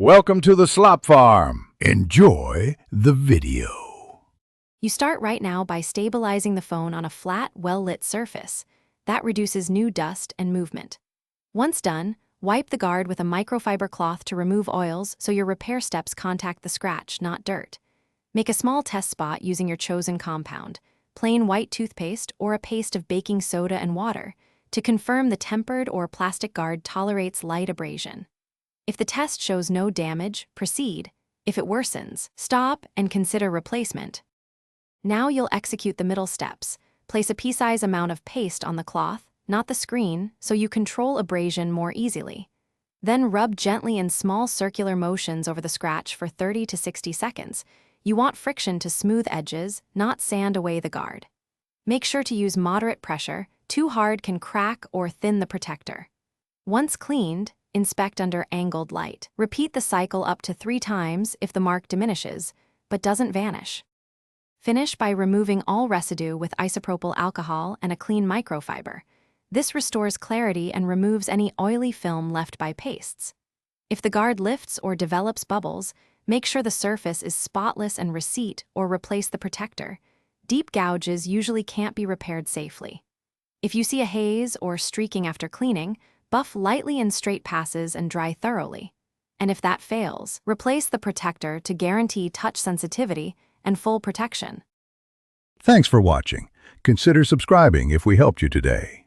Welcome to the Slop Farm. Enjoy the video. You start right now by stabilizing the phone on a flat, well-lit surface. That reduces new dust and movement. Once done, wipe the guard with a microfiber cloth to remove oils so your repair steps contact the scratch, not dirt. Make a small test spot using your chosen compound, plain white toothpaste or a paste of baking soda and water, to confirm the tempered or plastic guard tolerates light abrasion. If the test shows no damage, proceed. If it worsens, stop and consider replacement. Now you'll execute the middle steps. Place a pea-size amount of paste on the cloth, not the screen, so you control abrasion more easily. Then rub gently in small circular motions over the scratch for 30 to 60 seconds. You want friction to smooth edges, not sand away the guard. Make sure to use moderate pressure. Too hard can crack or thin the protector. Once cleaned, inspect under angled light. Repeat the cycle up to 3 times if the mark diminishes, but doesn't vanish. Finish by removing all residue with isopropyl alcohol and a clean microfiber. This restores clarity and removes any oily film left by pastes. If the guard lifts or develops bubbles, make sure the surface is spotless and receipt or replace the protector. Deep gouges usually can't be repaired safely. If you see a haze or streaking after cleaning, buff lightly in straight passes and dry thoroughly. And if that fails, replace the protector to guarantee touch sensitivity and full protection. Thanks for watching. Consider subscribing if we helped you today.